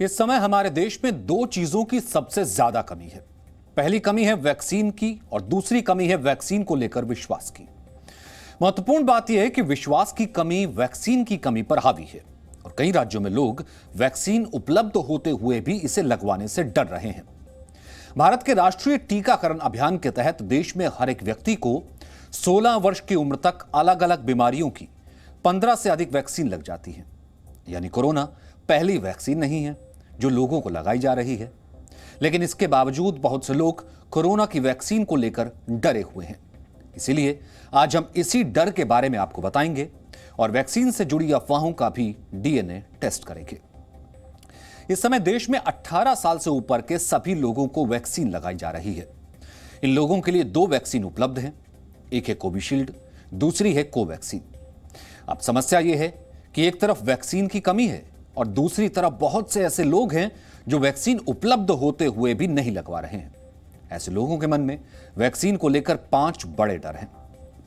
इस समय हमारे देश में दो चीजों की सबसे ज्यादा कमी है। पहली कमी है वैक्सीन की और दूसरी कमी है वैक्सीन को लेकर विश्वास की। महत्वपूर्ण बात यह है कि विश्वास की कमी वैक्सीन की कमी पर हावी है और कई राज्यों में लोग वैक्सीन उपलब्ध होते हुए भी इसे लगवाने से डर रहे हैं। भारत के राष्ट्रीय टीकाकरण अभियान के तहत देश में हर एक व्यक्ति को 16 वर्ष की उम्र तक अलग अलग बीमारियों की 15 से अधिक वैक्सीन लग जाती है। यानी कोरोना पहली वैक्सीन नहीं है जो लोगों को लगाई जा रही है, लेकिन इसके बावजूद बहुत से लोग कोरोना की वैक्सीन को लेकर डरे हुए हैं। इसीलिए आज हम इसी डर के बारे में आपको बताएंगे और वैक्सीन से जुड़ी अफवाहों का भी डीएनए टेस्ट करेंगे। इस समय देश में 18 साल से ऊपर के सभी लोगों को वैक्सीन लगाई जा रही है। इन लोगों के लिए दो वैक्सीन उपलब्ध हैं, एक है कोविशील्ड, दूसरी है कोवैक्सीन। अब समस्या यह है कि एक तरफ वैक्सीन की कमी है और दूसरी तरफ बहुत से ऐसे लोग हैं जो वैक्सीन उपलब्ध होते हुए भी नहीं लगवा रहे हैं। ऐसे लोगों के मन में वैक्सीन को लेकर 5 बड़े डर हैं।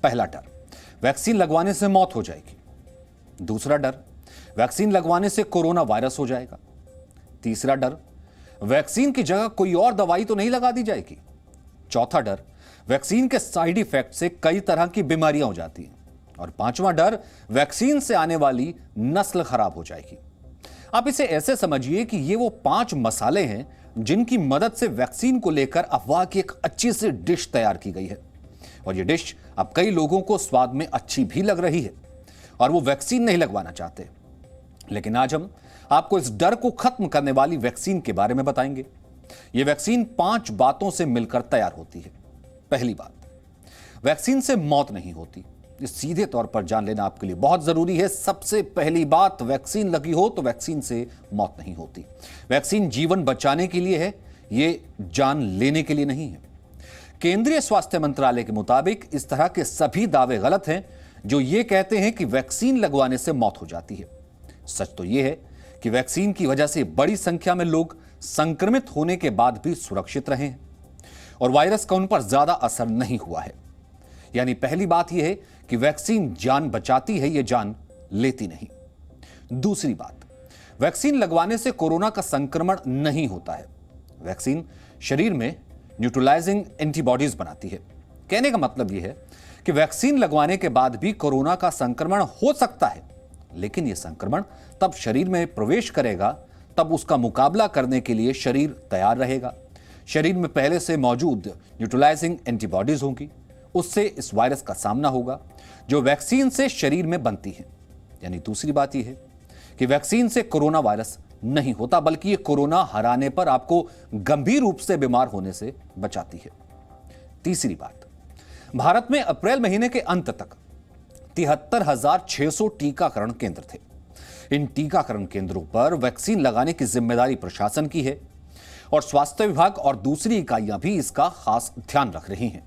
पहला डर, वैक्सीन लगवाने से मौत हो जाएगी। दूसरा डर, वैक्सीन लगवाने से कोरोना वायरस हो जाएगा। तीसरा डर, वैक्सीन की जगह कोई और दवाई तो नहीं लगा दी जाएगी। चौथा डर, वैक्सीन के साइड इफेक्ट से कई तरह की बीमारियां हो जाती हैं। और पांचवा डर, वैक्सीन से आने वाली नस्ल खराब हो जाएगी। आप इसे ऐसे समझिए कि ये वो 5 मसाले हैं जिनकी मदद से वैक्सीन को लेकर अफवाह की एक अच्छी सी डिश तैयार की गई है। और ये डिश अब कई लोगों को स्वाद में अच्छी भी लग रही है और वो वैक्सीन नहीं लगवाना चाहते। लेकिन आज हम आपको इस डर को खत्म करने वाली वैक्सीन के बारे में बताएंगे। ये वैक्सीन 5 बातों से मिलकर तैयार होती है। पहली बात, वैक्सीन से मौत नहीं होती। ये सीधे तौर पर जान लेना आपके लिए बहुत जरूरी है। सबसे पहली बात, वैक्सीन लगी हो तो वैक्सीन से मौत नहीं होती। वैक्सीन जीवन बचाने के लिए है, ये जान लेने के लिए नहीं है। केंद्रीय स्वास्थ्य मंत्रालय के मुताबिक इस तरह के सभी दावे गलत हैं जो ये कहते हैं कि वैक्सीन लगवाने से मौत हो जाती है। सच तो यह है कि वैक्सीन की वजह से बड़ी संख्या में लोग संक्रमित होने के बाद भी सुरक्षित रहे हैं और वायरस का उन पर ज्यादा असर नहीं हुआ है। यानी पहली बात यह है कि वैक्सीन जान बचाती है, यह जान लेती नहीं। दूसरी बात, वैक्सीन लगवाने से कोरोना का संक्रमण नहीं होता है। वैक्सीन शरीर में न्यूट्रलाइजिंग एंटीबॉडीज बनाती है। कहने का मतलब यह है कि वैक्सीन लगवाने के बाद भी कोरोना का संक्रमण हो सकता है, लेकिन यह संक्रमण तब शरीर में प्रवेश करेगा तब उसका मुकाबला करने के लिए शरीर तैयार रहेगा। शरीर में पहले से मौजूद न्यूट्रलाइजिंग एंटीबॉडीज होंगी, उससे इस वायरस का सामना होगा जो वैक्सीन से शरीर में बनती है। यानी दूसरी बात यह है कि वैक्सीन से कोरोना वायरस नहीं होता, बल्कि ये कोरोना हराने पर आपको गंभीर रूप से बीमार होने से बचाती है। तीसरी बात, भारत में अप्रैल महीने के अंत तक 73,600 टीकाकरण केंद्र थे। इन टीकाकरण केंद्रों पर वैक्सीन लगाने की जिम्मेदारी प्रशासन की है और स्वास्थ्य विभाग और दूसरी इकाइयां भी इसका खास ध्यान रख रही हैं।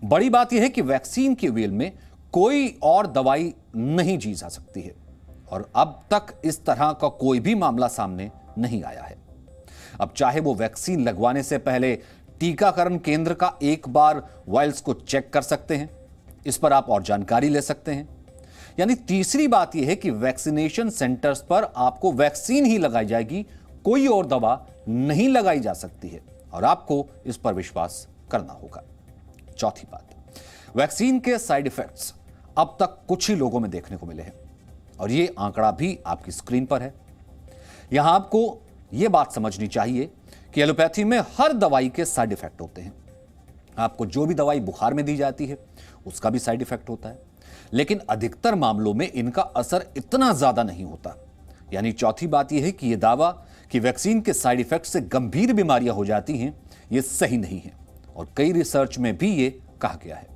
बड़ी बात यह है कि वैक्सीन के वेल में कोई और दवाई नहीं जी जा सकती है और अब तक इस तरह का कोई भी मामला सामने नहीं आया है। अब चाहे वो वैक्सीन लगवाने से पहले टीकाकरण केंद्र का एक बार वायल्स को चेक कर सकते हैं, इस पर आप और जानकारी ले सकते हैं। यानी तीसरी बात यह है कि वैक्सीनेशन सेंटर्स पर आपको वैक्सीन ही लगाई जाएगी, कोई और दवा नहीं लगाई जा सकती है और आपको इस पर विश्वास करना होगा। चौथी बात, वैक्सीन के साइड इफेक्ट्स अब तक कुछ ही लोगों में देखने को मिले हैं और यह आंकड़ा भी आपकी स्क्रीन पर है। यहां आपको यह बात समझनी चाहिए कि एलोपैथी में हर दवाई के साइड इफेक्ट होते हैं। आपको जो भी दवाई बुखार में दी जाती है उसका भी साइड इफेक्ट होता है, लेकिन अधिकतर मामलों में इनका असर इतना ज्यादा नहीं होता। यानी चौथी बात यह है कि यह दावा कि वैक्सीन के साइड इफेक्ट से गंभीर बीमारियां हो जाती हैं, यह सही नहीं है और कई रिसर्च में भी यह कहा गया है।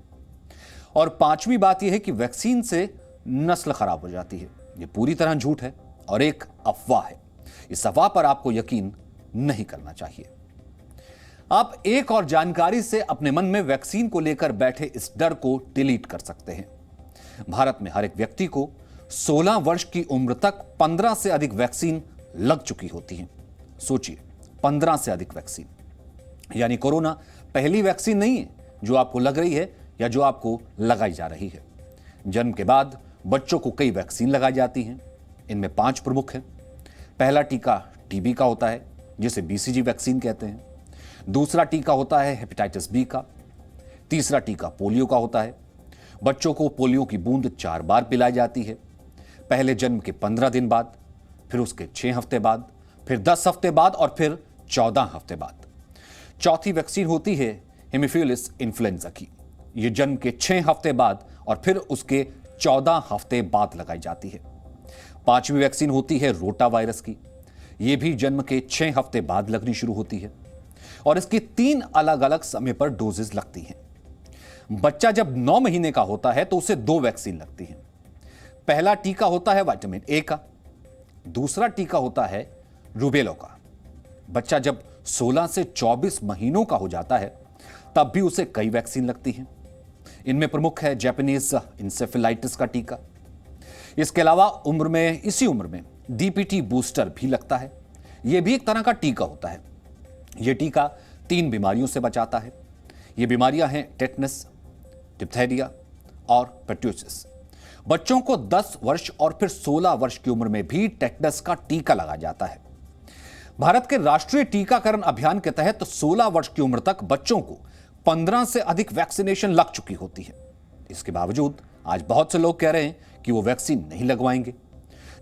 और पांचवी बात यह है कि वैक्सीन से नस्ल खराब हो जाती है। यह पूरी तरह झूठ है और एक अफवाह है। इस अफवाह पर आपको यकीन नहीं करना चाहिए। आप एक और जानकारी से अपने मन में वैक्सीन को लेकर बैठे इस डर को डिलीट कर सकते हैं। भारत में हर एक व्यक्ति को 16 वर्ष की उम्र तक 15 से अधिक वैक्सीन लग चुकी होती है। सोचिए, 15 से अधिक वैक्सीन। यानी कोरोना पहली वैक्सीन नहीं है जो आपको लग रही है या जो आपको लगाई जा रही है। जन्म के बाद बच्चों को कई वैक्सीन लगाई जाती हैं। इनमें 5 प्रमुख हैं। पहला टीका टीबी का होता है, जिसे बीसीजी वैक्सीन कहते हैं। दूसरा टीका होता है हेपेटाइटिस बी का। तीसरा टीका पोलियो का होता है। बच्चों को पोलियो की बूंद 4 बार पिलाई जाती है, पहले जन्म के 15 दिन बाद, फिर उसके 6 हफ्ते बाद, फिर 10 हफ्ते बाद और फिर 14 हफ्ते बाद। चौथी वैक्सीन होती है हेमोफिलस इन्फ्लुएंजा की। यह जन्म के 6 हफ्ते बाद और फिर उसके 14 हफ्ते बाद लगाई जाती है। पांचवी वैक्सीन होती है रोटा वायरस की। यह भी जन्म के 6 हफ्ते बाद लगनी शुरू होती है और इसकी 3 अलग अलग समय पर डोजेस लगती हैं। बच्चा जब 9 महीने का होता है तो उसे 2 वैक्सीन लगती हैं। पहला टीका होता है विटामिन ए का। दूसरा टीका होता है रूबेला का। बच्चा जब 16 से 24 महीनों का हो जाता है तब भी उसे कई वैक्सीन लगती हैं। इनमें प्रमुख है जापानीज इंसेफेलाइटिस का टीका। इसके अलावा इसी उम्र में डीपीटी बूस्टर भी लगता है। यह भी एक तरह का टीका होता है। यह टीका 3 बीमारियों से बचाता है। यह बीमारियां हैं टेटनस, डिप्थेरिया और पेट्यूसिस। बच्चों को 10 वर्ष और फिर 16 वर्ष की उम्र में भी टेटनस का टीका लगाया जाता है। भारत के राष्ट्रीय टीकाकरण अभियान के तहत 16 वर्ष की उम्र तक बच्चों को 15 से अधिक वैक्सीनेशन लग चुकी होती है। इसके बावजूद आज बहुत से लोग कह रहे हैं कि वो वैक्सीन नहीं लगवाएंगे,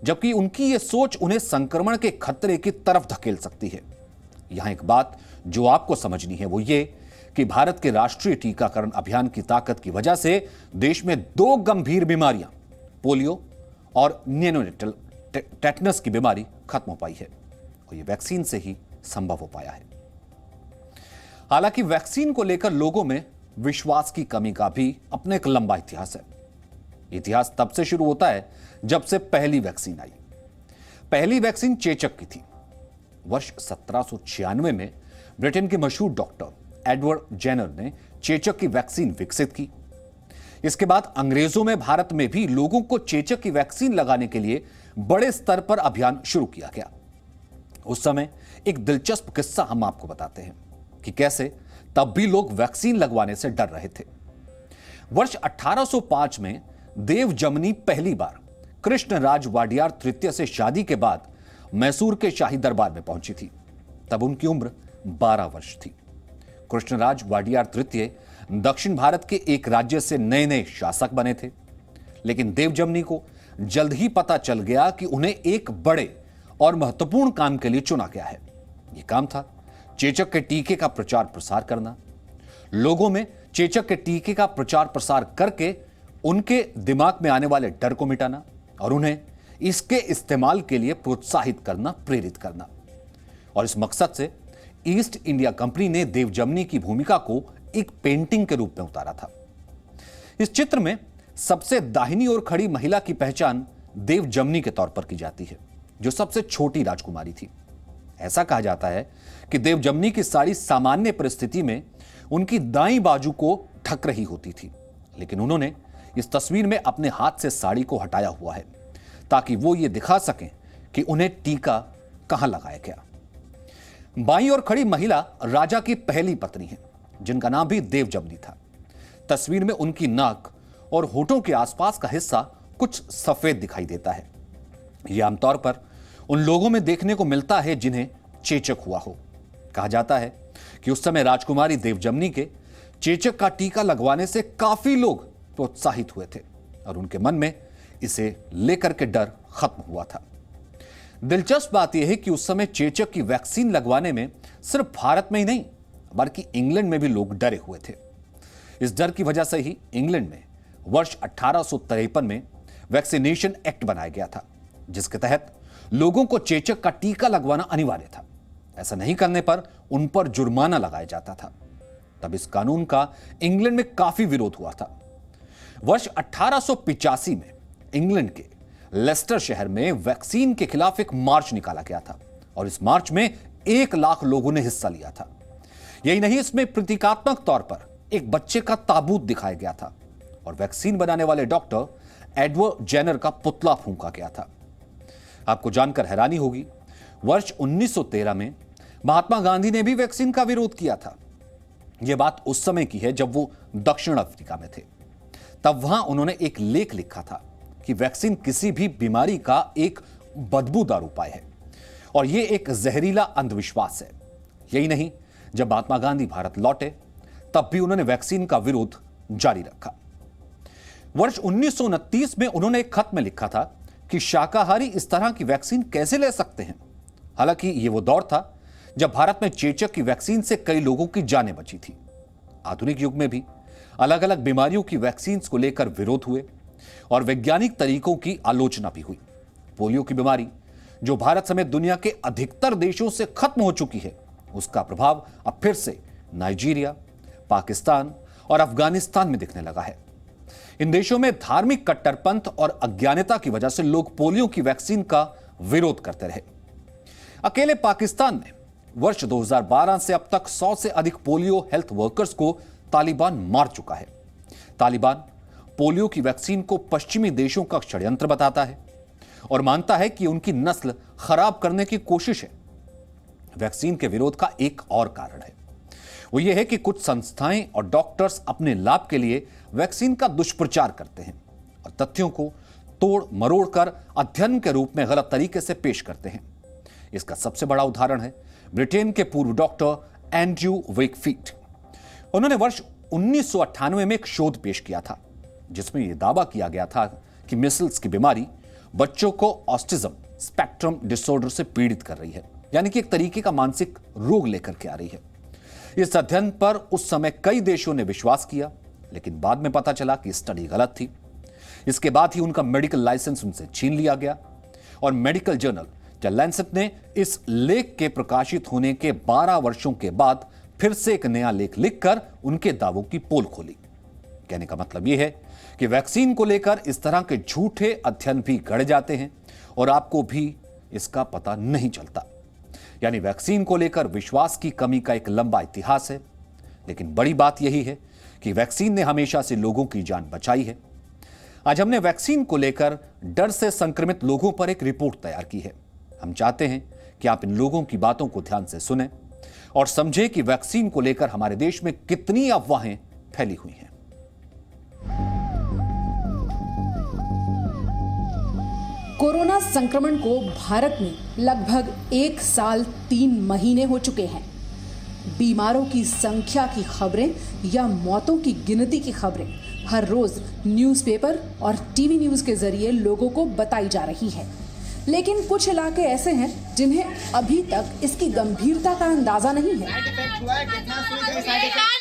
जबकि उनकी यह सोच उन्हें संक्रमण के खतरे की तरफ धकेल सकती है। यहां एक बात जो आपको समझनी है वो ये कि भारत के राष्ट्रीय टीकाकरण अभियान की ताकत की वजह से देश में 2 गंभीर बीमारियां, पोलियो और नियोनेटल टेटनस की बीमारी खत्म हो पाई है और यह वैक्सीन से ही संभव हो पाया है। हालांकि वैक्सीन को लेकर लोगों में विश्वास की कमी का भी अपना एक लंबा इतिहास है। इतिहास तब से शुरू होता है जब से पहली वैक्सीन आई। पहली वैक्सीन चेचक की थी। वर्ष 1796 में ब्रिटेन के मशहूर डॉक्टर एडवर्ड जेनर ने चेचक की वैक्सीन विकसित की। इसके बाद अंग्रेजों में भारत में भी लोगों को चेचक की वैक्सीन लगाने के लिए बड़े स्तर पर अभियान शुरू किया गया। उस समय एक दिलचस्प किस्सा हम आपको बताते हैं कि कैसे तब भी लोग वैक्सीन लगवाने से डर रहे थे। वर्ष 1805 में देव जमनी पहली बार कृष्णराज वाडियार तृतीय से शादी के बाद मैसूर के शाही दरबार में पहुंची थी। तब उनकी उम्र 12 वर्ष थी। कृष्णराज वाडियार तृतीय दक्षिण भारत के एक राज्य से नए नए शासक बने थे, लेकिन देव जमनी को जल्द ही पता चल गया कि उन्हें एक बड़े और महत्वपूर्ण काम के लिए चुना गया है। यह काम था चेचक के टीके का प्रचार प्रसार करना। लोगों में चेचक के टीके का प्रचार प्रसार करके उनके दिमाग में आने वाले डर को मिटाना और उन्हें इसके इस्तेमाल के लिए प्रोत्साहित करना, प्रेरित करना। और इस मकसद से ईस्ट इंडिया कंपनी ने देव जमनी की भूमिका को एक पेंटिंग के रूप में उतारा था। इस चित्र में सबसे दाहिनी ओर खड़ी महिला की पहचान देव जमनी के तौर पर की जाती है, जो सबसे छोटी राजकुमारी थी। ऐसा कहा जाता है कि देव जमनी की साड़ी सामान्य परिस्थिति में उनकी दाईं बाजू को ढक रही होती थी, लेकिन उन्होंने इस तस्वीर में अपने हाथ से साड़ी को हटाया हुआ है ताकि वो ये दिखा सकें कि उन्हें टीका कहां लगाया गया। बाईं ओर खड़ी महिला राजा की पहली पत्नी है, जिनका नाम भी देव जमनी था। तस्वीर में उनकी नाक और होठों के आसपास का हिस्सा कुछ सफेद दिखाई देता है। यह आमतौर पर उन लोगों में देखने को मिलता है जिन्हें चेचक हुआ हो। कहा जाता है कि उस समय राजकुमारी देव जमनी के चेचक का टीका लगवाने से काफी लोग प्रोत्साहित हुए थे और उनके मन में इसे लेकर के डर खत्म हुआ था। दिलचस्प बात यह है कि उस समय चेचक की वैक्सीन लगवाने में सिर्फ भारत में ही नहीं बल्कि इंग्लैंड में भी लोग डरे हुए थे। इस डर की वजह से ही इंग्लैंड में वर्ष 1853 में वैक्सीनेशन एक्ट बनाया गया था, जिसके तहत लोगों को चेचक का टीका लगवाना अनिवार्य था। ऐसा नहीं करने पर उन पर जुर्माना लगाया जाता था। तब इस कानून का इंग्लैंड में काफी विरोध हुआ था। वर्ष 1885 में इंग्लैंड के लेस्टर शहर में वैक्सीन के खिलाफ एक मार्च निकाला गया था और इस मार्च में 1 लाख लोगों ने हिस्सा लिया था। यही नहीं, इसमें प्रतीकात्मक तौर पर एक बच्चे का ताबूत दिखाया गया था और वैक्सीन बनाने वाले डॉक्टर एडवर्ड जेनर का पुतला फूंका गया था। आपको जानकर हैरानी होगी, वर्ष 1913 में महात्मा गांधी ने भी वैक्सीन का विरोध किया था। यह बात उस समय की है जब वो दक्षिण अफ्रीका में थे। तब वहां उन्होंने एक लेख लिखा था कि वैक्सीन किसी भी बीमारी का एक बदबूदार उपाय है और ये एक जहरीला अंधविश्वास है। यही नहीं, जब महात्मा गांधी भारत लौटे तब भी उन्होंने वैक्सीन का विरोध जारी रखा। वर्ष 1929 में उन्होंने एक खत में लिखा था कि शाकाहारी इस तरह की वैक्सीन कैसे ले सकते हैं। हालांकि यह वो दौर था जब भारत में चेचक की वैक्सीन से कई लोगों की जानें बची थी। आधुनिक युग में भी अलग अलग बीमारियों की वैक्सीन को लेकर विरोध हुए और वैज्ञानिक तरीकों की आलोचना भी हुई। पोलियो की बीमारी, जो भारत समेत दुनिया के अधिकतर देशों से खत्म हो चुकी है, उसका प्रभाव अब फिर से नाइजीरिया, पाकिस्तान और अफगानिस्तान में दिखने लगा है। इन देशों में धार्मिक कट्टरपंथ और अज्ञानता की वजह से लोग पोलियो की वैक्सीन का विरोध करते रहे। अकेले पाकिस्तान में वर्ष 2012 से अब तक 100 से अधिक पोलियो हेल्थ वर्कर्स को तालिबान मार चुका है। तालिबान पोलियो की वैक्सीन को पश्चिमी देशों का षड्यंत्र बताता है और मानता है कि उनकी नस्ल खराब करने की कोशिश है। वैक्सीन के विरोध का एक और कारण है, वो ये है कि कुछ संस्थाएं और डॉक्टर्स अपने लाभ के लिए वैक्सीन का दुष्प्रचार करते हैं और तथ्यों को तोड़ मरोड़ कर अध्ययन के रूप में गलत तरीके से पेश करते हैं। इसका सबसे बड़ा उदाहरण है ब्रिटेन के पूर्व डॉक्टर एंड्रयू वेकफील्ड। उन्होंने वर्ष 1998 में एक शोध पेश किया था जिसमें यह दावा किया गया था कि मिसल्स की बीमारी बच्चों को ऑटिज्म स्पेक्ट्रम डिसऑर्डर से पीड़ित कर रही है, यानी कि एक तरीके का मानसिक रोग लेकर के आ रही है। इस अध्ययन पर उस समय कई देशों ने विश्वास किया, लेकिन बाद में पता चला कि स्टडी गलत थी। इसके बाद ही उनका मेडिकल लाइसेंस उनसे छीन लिया गया और मेडिकल जर्नल द लैंसेट ने इस लेख के प्रकाशित होने के 12 वर्षों के बाद फिर से एक नया लेख लिखकर उनके दावों की पोल खोली। कहने का मतलब यह है कि वैक्सीन को लेकर इस तरह के झूठे अध्ययन भी गढ़े जाते हैं और आपको भी इसका पता नहीं चलता। यानी वैक्सीन को लेकर विश्वास की कमी का एक लंबा इतिहास है, लेकिन बड़ी बात यही है कि वैक्सीन ने हमेशा से लोगों की जान बचाई है। आज हमने वैक्सीन को लेकर डर से संक्रमित लोगों पर एक रिपोर्ट तैयार की है। हम चाहते हैं कि आप इन लोगों की बातों को ध्यान से सुनें और समझें कि वैक्सीन को लेकर हमारे देश में कितनी अफवाहें फैली हुई हैं। कोरोना संक्रमण को भारत में लगभग 1 साल 3 महीने हो चुके हैं। बीमारों की संख्या की खबरें या मौतों की गिनती की खबरें हर रोज न्यूज़पेपर और टीवी न्यूज़ के जरिए लोगों को बताई जा रही है। लेकिन कुछ इलाके ऐसे हैं जिन्हें अभी तक इसकी गंभीरता का अंदाजा नहीं है।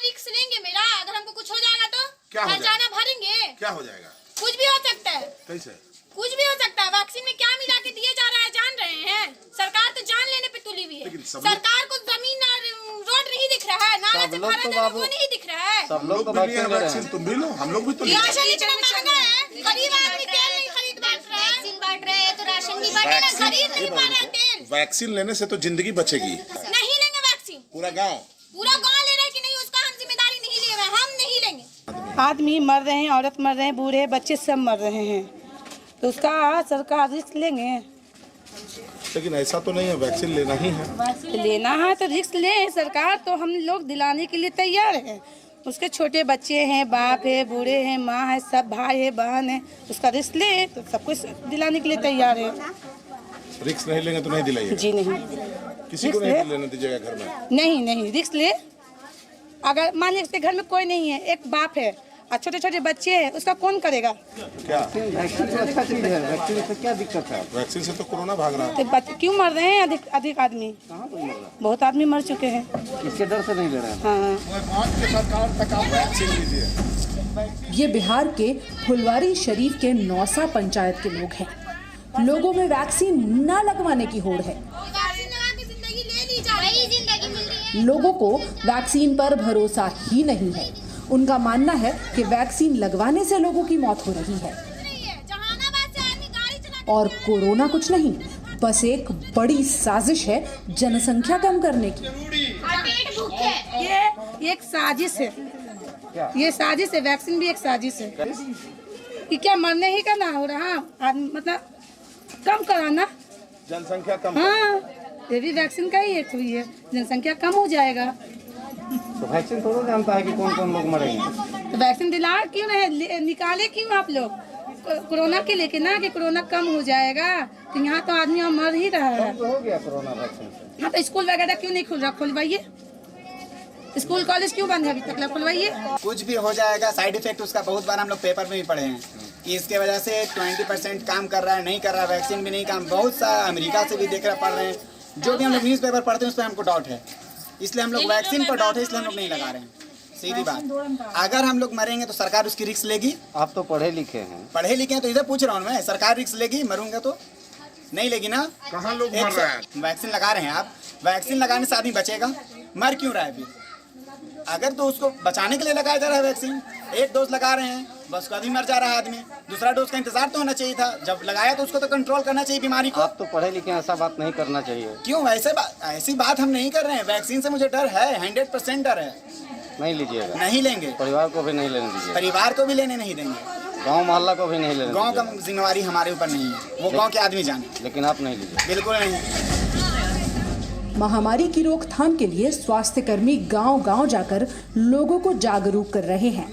रिस्क लेंगे मेरा, अगर हमको कुछ हो जाएगा तो खर्चाना भरेंगे। क्या हो जाएगा? कुछ भी हो सकता है। कैसे? कुछ भी हो सकता है। वैक्सीन में क्या मिला के दिए जा रहा है जान रहे हैं? सरकार तो जान लेने पे तुली हुई है। सरकार को जमीन और रोड नहीं दिख रहा है, नाला से भरा है वो नहीं दिख रहा है। सब लोग तो वैक्सीन तुम भी लो, हम लोग भी तो राशन इतना महंगा है, गरीब आदमी तेल नहीं खरीद पा रहा है। वैक्सीन बांट रहे हैं तो राशन भी बांटेगा, खरीद नहीं पा रहा है तेल। वैक्सीन लेने से तो जिंदगी बचेगी। नहीं लेंगे वैक्सीन। पूरा गांव ले रहा है कि नहीं, उसका हम जिम्मेदारी नहीं लिए हुए, हम नहीं लेंगे। आदमी मर रहे हैं, औरत मर रहे हैं, बूढ़े बच्चे सब मर रहे हैं, तो उसका सरकार रिस्क लेंगे। लेकिन ऐसा तो नहीं है, वैक्सीन लेना ही है। लेना है तो रिस्क लें, सरकार तो हम लोग दिलाने के लिए तैयार हैं। उसके छोटे बच्चे हैं, बाप है, बूढ़े हैं, माँ है, सब भाई है, बहन है, उसका रिस्क ले तो सब कुछ दिलाने के लिए तैयार है। रिस्क नहीं लेंगे तो नहीं दिलाइए? जी नहीं, किसी को नहीं लेने दीजिएगा घर में? नहीं रिस्क ले। अगर मान लीजिए घर में कोई नहीं है, एक बाप है और छोटे छोटे बच्चे हैं, उसका कौन करेगा? क्या वैक्सीन तो अच्छा चीज है, वैक्सीन से क्या दिक्कत है? वैक्सीन से तो कोरोना भाग रहा है। तो बच्चे क्यों मर रहे हैं? अधिक आदमी, बहुत आदमी मर चुके हैं। इसके डर से नहीं ले रहे हैं। हाँ, सरकार तक आप वैक्सीन लीजिए। ये बिहार के फुलवारी शरीफ के नौसा पंचायत के लोग हैं। लोगों में वैक्सीन न लगवाने की होड़ है। वैक्सीन लगा के जिंदगी ले ली जा रही है, जिंदगी मिल रही है। लोगों को वैक्सीन पर भरोसा ही नहीं है। उनका मानना है कि वैक्सीन लगवाने से लोगों की मौत हो रही है जहानाबाद से आदमी गाड़ी चला और कोरोना कुछ नहीं, बस एक बड़ी साजिश है जनसंख्या कम करने की। पेट भूखे। ये एक साजिश है, ये साजिश है, वैक्सीन भी एक साजिश है। कि क्या मरने ही का ना हो रहा, मतलब कम कराना, जनसंख्या कम। हाँ, ये भी वैक्सीन का ही एक हुई है, जनसंख्या कम हो जाएगा। तो वैक्सीन थोड़ा जानता है कि कौन कौन लोग मरेंगे। तो वैक्सीन दिला क्यों नहीं, निकाले क्यों आप लोग? कोरोना के लेके ना कि कोरोना कम हो जाएगा, तो यहाँ तो आदमी अब मर ही रहा है। तो हो गया कोरोना वैक्सीन से। हाँ तो स्कूल वगैरह क्यों नहीं खुल रहा? खुलवाइए। स्कूल कॉलेज क्यों बंद है अभी तक? खुलवाइए। कुछ भी हो जाएगा, साइड इफेक्ट उसका बहुत बार हम लोग पेपर में भी पढ़े हैं कि इसके वजह से 20% काम कर रहा है, नहीं कर रहा, वैक्सीन भी नहीं काम। बहुत सा अमेरिका से भी देख रहा पढ़ रहे हैं, जो भी हम लोग न्यूज़पेपर पढ़ते हैं उस पर हमको डाउट है, इसलिए हम लोग वैक्सीन पर डाउट है, इसलिए हम लोग नहीं लगा रहे हैं। सीधी बात, अगर हम लोग मरेंगे तो सरकार उसकी रिस्क लेगी। आप तो पढ़े लिखे हैं। पढ़े लिखे हैं तो इधर पूछ रहा हूँ मैं, सरकार रिस्क लेगी? मरूंगा तो नहीं लेगी ना। कहाँ लोग मर रहे हैं? वैक्सीन लगा रहे हैं आप, वैक्सीन लगाने से आदमी बचेगा, मर क्यों रहा है अभी? अगर तो उसको बचाने के लिए लगाया जा रहा है वैक्सीन, एक डोज लगा रहे हैं बस कभी मर जा रहा है आदमी, दूसरा डोज का इंतजार तो होना चाहिए था। जब लगाया तो उसको तो कंट्रोल करना चाहिए बीमारी को। आप तो पढ़े लिखे हैं, ऐसा बात नहीं करना चाहिए। क्यों ऐसी बात हम नहीं कर रहे हैं। वैक्सीन से मुझे डर है, 100% डर है। नहीं लीजिएगा। नहीं लेंगे, परिवार को भी नहीं लेने दीजिए। परिवार को भी लेने नहीं देंगे, गांव मोहल्ला को भी नहीं लेने गांव का दीजिए। जिम्मेवारी हमारे ऊपर नहीं है, वो गांव के आदमी जाने। लेकिन आप नहीं लीजिए। बिल्कुल नहीं। महामारी की रोकथाम के लिए स्वास्थ्य कर्मी गांव-गांव जाकर लोगों को जागरूक कर रहे हैं।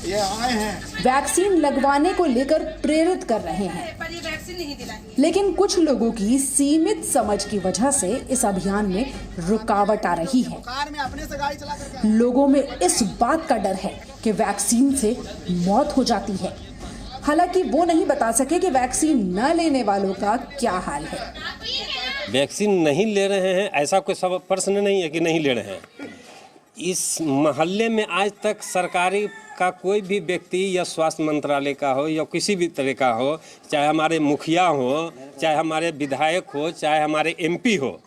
ये आए हैं, वैक्सीन लगवाने को लेकर प्रेरित कर रहे हैं, पर ये वैक्सीन नहीं दिलाएंगे। लेकिन कुछ लोगों की सीमित समझ की वजह से इस अभियान में रुकावट आ रही है। कार में अपने से गाड़ी चला करके लोगों में इस बात का डर है कि वैक्सीन से मौत हो जाती है, हालांकि वो नहीं बता सके कि वैक्सीन न लेने वालों का क्या हाल है। वैक्सीन नहीं ले रहे हैं ऐसा कोई सब प्रश्न नहीं है कि नहीं ले रहे हैं। इस मोहल्ले में आज तक सरकारी का कोई भी व्यक्ति या स्वास्थ्य मंत्रालय का हो या किसी भी तरह का हो, चाहे हमारे मुखिया हो, चाहे हमारे विधायक हो, चाहे हमारे एमपी हो,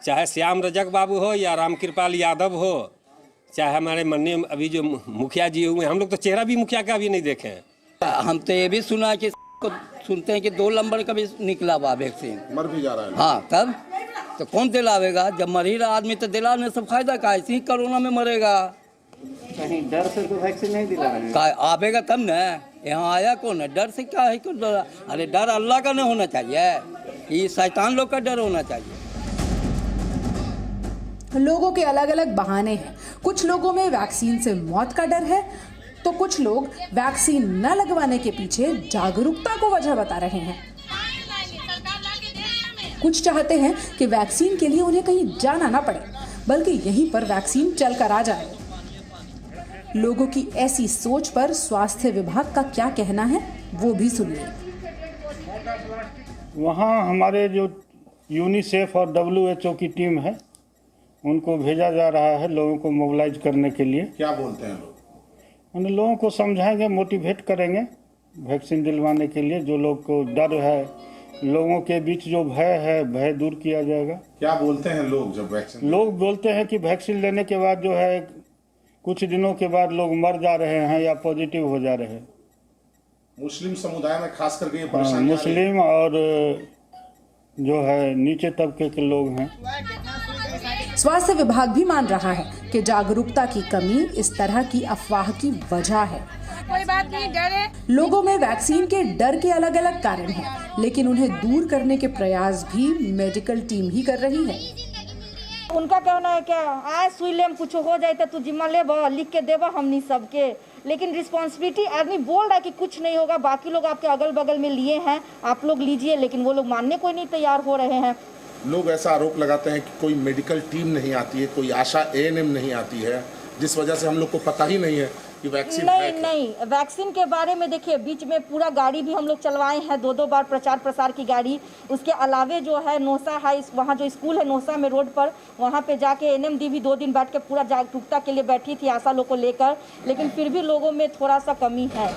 चाहे श्याम रजक बाबू हो या रामकृपाल यादव हो, चाहे हमारे माननीय अभी जो मुखिया जी हुए, हम लोग तो चेहरा भी मुखिया का भी नहीं देखे हैं। हम तो ये भी सुना कि सुनते हैं कि 2 नंबर का भी निकला हुआ वैक्सीन, मर भी जा रहा है। हाँ तब तो कौन दिलावेगा? जब मर ही रहा आदमी तो दिलाने से फायदा का? इसी कोरोना में मरेगा। कहीं डर से तो वैक्सीन नहीं दिला रहे हैं। का आवेगा तब न, यहाँ आया कौन है? डर से क्या है? क्यों डर? अरे डर अल्लाह का नहीं होना चाहिए, ये शैतान लोग का डर होना चाहिए। लोगों के अलग अलग बहाने हैं। कुछ लोगों में वैक्सीन से मौत का डर है, तो कुछ लोग वैक्सीन न लगवाने के पीछे जागरूकता को वजह बता रहे हैं। कुछ चाहते हैं कि वैक्सीन के लिए उन्हें कहीं जाना ना पड़े, बल्कि यहीं पर वैक्सीन चलकर आ जाए। लोगों की ऐसी सोच पर स्वास्थ्य विभाग का क्या कहना है, वो भी सुनिए। वहाँ हमारे जो यूनिसेफ और WHO की टीम है, उनको भेजा जा रहा है लोगों को मोबिलाइज करने के लिए। क्या बोलते हैं लोग? उन लोगों को समझाएंगे, मोटिवेट करेंगे वैक्सीन दिलवाने के लिए। जो लोग को डर है, लोगों के बीच जो भय है, भय दूर किया जाएगा। क्या बोलते हैं लोग जब वैक्सीन? लोग बोलते हैं कि वैक्सीन लेने के बाद जो है कुछ दिनों के बाद लोग मर जा रहे हैं या पॉजिटिव हो जा रहे हैं। मुस्लिम समुदाय में खास करके ये परेशानी मुस्लिम और जो है नीचे तबके के लोग हैं। स्वास्थ्य विभाग भी मान रहा है कि जागरूकता की कमी इस तरह की अफवाह की वजह है। कोई बात नहीं, डरे। लोगों में वैक्सीन के डर के अलग अलग कारण हैं, लेकिन उन्हें दूर करने के प्रयास भी मेडिकल टीम ही कर रही है। उनका कहना है कि आज सुई लेम कुछ हो जाए तो तू जिम्मा ले लिख के देवा हमनी सबके, लेकिन रिस्पॉन्सिबिलिटी आदमी बोल रहा है कि कुछ नहीं होगा, बाकी लोग आपके अगल बगल में लिए हैं, आप लोग लीजिए, लेकिन वो लोग मानने कोई नहीं तैयार हो रहे हैं। लोग ऐसा आरोप लगाते हैं कि कोई मेडिकल टीम नहीं आती है, कोई आशा ANM नहीं आती है, जिस वजह से हम लोग को पता ही नहीं है कि वैक्सीन है क्या। नहीं, वैक्सीन के बारे में देखिए, बीच में पूरा गाड़ी भी हम लोग चलवाए हैं, 2-2 बार प्रचार प्रसार की गाड़ी। उसके अलावे जो है नौसा है, वहाँ जो स्कूल है नौसा में रोड पर, वहाँ पे जाके NMD भी 2 दिन बैठ के पूरा जागरूकता के लिए बैठी थी आशा लोग को लेकर, लेकिन फिर भी लोगों में थोड़ा सा कमी है।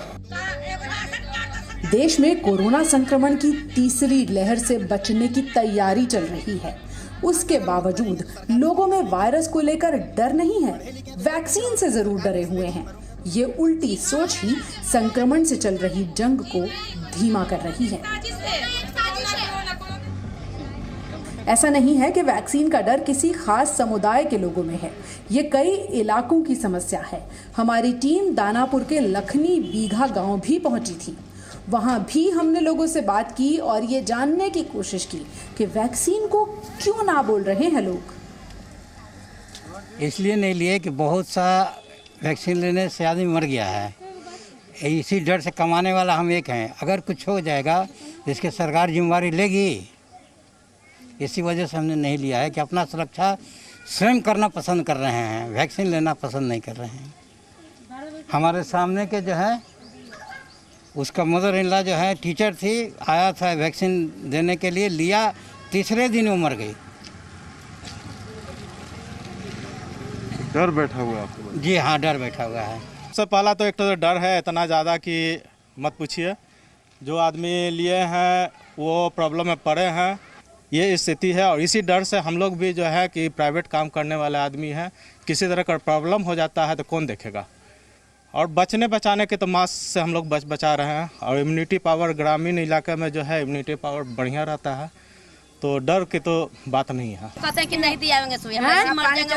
देश में कोरोना संक्रमण की तीसरी लहर से बचने की तैयारी चल रही है। उसके बावजूद लोगों में वायरस को लेकर डर नहीं है, वैक्सीन से जरूर डरे हुए हैं। ये उल्टी सोच ही संक्रमण से चल रही जंग को धीमा कर रही है। ऐसा नहीं है कि वैक्सीन का डर किसी खास समुदाय के लोगों में है, ये कई इलाकों की समस्या है। हमारी टीम दानापुर के लखनी बीघा गांव भी पहुंची थी। वहां भी हमने लोगों से बात की और ये जानने की कोशिश की कि वैक्सीन को क्यों ना बोल रहे हैं लोग। इसलिए नहीं लिए कि बहुत सा वैक्सीन लेने से आदमी मर गया है, इसी डर से कमाने वाला हम एक हैं। अगर कुछ हो जाएगा तो इसकी सरकार जिम्मेवारी लेगी। इसी वजह से हमने नहीं लिया है कि अपना सुरक्षा स्वयं करना पसंद कर रहे हैं, वैक्सीन लेना पसंद नहीं कर रहे हैं। हमारे सामने के जो है उसका मदर इन लॉ जो है टीचर थी, आया था वैक्सीन देने के लिए, लिया, तीसरे दिन वो मर गई। डर बैठा हुआ है आपको? जी हाँ, डर बैठा हुआ है। सबसे पहला तो एक तो डर है इतना ज़्यादा कि मत पूछिए। जो आदमी लिए हैं वो प्रॉब्लम में पड़े हैं, ये स्थिति है। और इसी डर से हम लोग भी जो है कि प्राइवेट काम करने वाले आदमी हैं, किसी तरह का प्रॉब्लम हो जाता है तो कौन देखेगा। और बचाने के तो मास्क से हम लोग बचा रहे हैं। और इम्यूनिटी पावर ग्रामीण इलाके में जो है इम्यूनिटी पावर बढ़िया रहता है, तो डर की तो बात नहीं है। कहते हैं कि नहीं दियावेंगे सुई, हम ऐसे मर जाएंगे,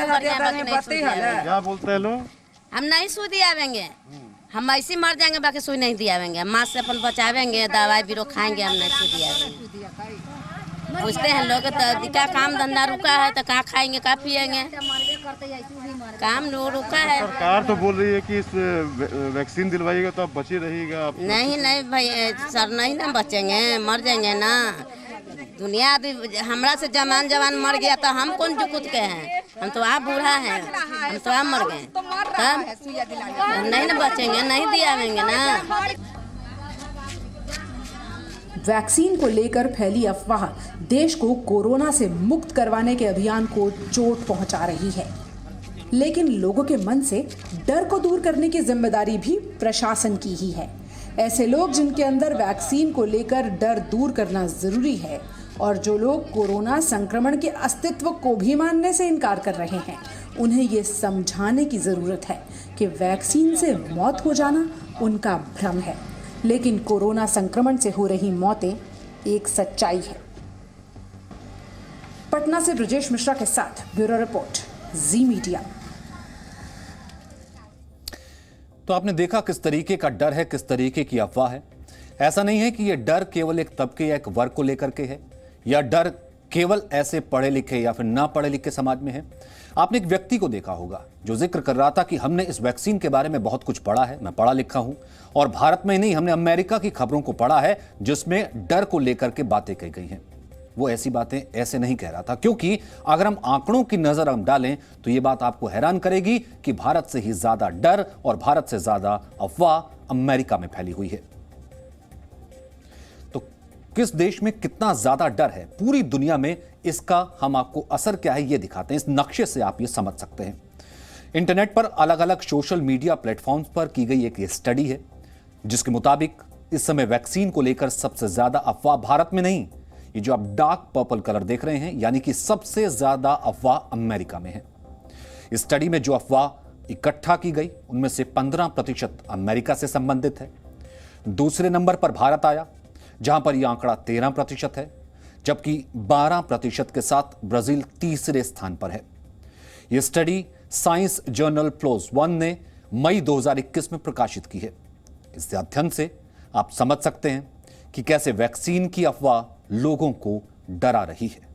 क्या बोलते हैं लोग? हम नहीं सुई दियावेंगे, हम ऐसे मर जाएंगे, बाकी सुई नहीं दियावेंगे। मास्क से अपन बचावेंगे, दवाई बीरो खाएंगे, हम नहीं सुई दियावेंगे। पूछते हैं लोग तो क्या काम धंधा रुका है तो कहाँ खाएंगे, कहाँ पिएंगे, काम रुका है। सरकार तो बोल रही है कि इस वैक्सीन दिलवाइएगा तो आप बचे रहिएगा। नहीं भाई सर, नहीं ना बचेंगे, मर जाएंगे ना। दुनिया हमरा से जवान मर गया तो हम कौन जुकुत के हैं? हम तो आप बूढ़ा हैं, हम तो आप मर गए, तब नहीं ना बचेंगे, नहीं दियावेंगे ना। वैक्सीन को लेकर फैली अफवाह देश को कोरोना से मुक्त करवाने के अभियान को चोट पहुंचा रही है, लेकिन लोगों के मन से डर को दूर करने की जिम्मेदारी भी प्रशासन की ही है। ऐसे लोग जिनके अंदर वैक्सीन को लेकर डर दूर करना जरूरी है, और जो लोग कोरोना संक्रमण के अस्तित्व को भी मानने से इनकार कर रहे हैं, उन्हें ये समझाने की जरूरत है कि वैक्सीन से मौत हो जाना उनका भ्रम है, लेकिन कोरोना संक्रमण से हो रही मौतें एक सच्चाई है। पटना से ब्रजेश मिश्रा के साथ ब्यूरो रिपोर्ट, जी मीडिया। तो आपने देखा किस तरीके का डर है, किस तरीके की अफवाह है। ऐसा नहीं है कि यह डर केवल एक तबके या एक वर्ग को लेकर के है, या डर केवल ऐसे पढ़े लिखे या फिर ना पढ़े लिखे समाज में है। आपने एक व्यक्ति को देखा होगा जो जिक्र कर रहा था कि हमने इस वैक्सीन के बारे में बहुत कुछ पढ़ा है, मैं पढ़ा लिखा हूं, और भारत में ही नहीं, हमने अमेरिका की खबरों को पढ़ा है जिसमें डर को लेकर के बातें कही गई हैं। वो ऐसी बातें ऐसे नहीं कह रहा था, क्योंकि अगर हम आंकड़ों की नजर हम डालें तो ये बात आपको हैरान करेगी कि भारत से ही ज्यादा डर और भारत से ज्यादा अफवाह अमेरिका में फैली हुई है। तो किस देश में कितना ज्यादा डर है पूरी दुनिया में, इसका हम आपको असर क्या है ये दिखाते हैं। इस नक्शे से आप ये समझ सकते हैं। इंटरनेट पर अलग अलग सोशल मीडिया प्लेटफॉर्म्स पर की गई एक स्टडी है जिसके मुताबिक इस समय वैक्सीन को लेकर सबसे ज्यादा अफवाह भारत में नहीं, ये जो आप डार्क पर्पल कलर देख रहे हैं, यानी कि सबसे ज्यादा अफवाह अमेरिका में है। इस स्टडी में जो अफवाह इकट्ठा की गई उनमें से 15% अमेरिका से संबंधित है। दूसरे नंबर पर भारत आया जहां पर यह आंकड़ा 13% है, जबकि 12% के साथ ब्राजील तीसरे स्थान पर है। यह स्टडी साइंस जर्नल प्लोस 1 ने मई 2021 में प्रकाशित की है। इस अध्ययन से आप समझ सकते हैं कि कैसे वैक्सीन की अफवाह लोगों को डरा रही है।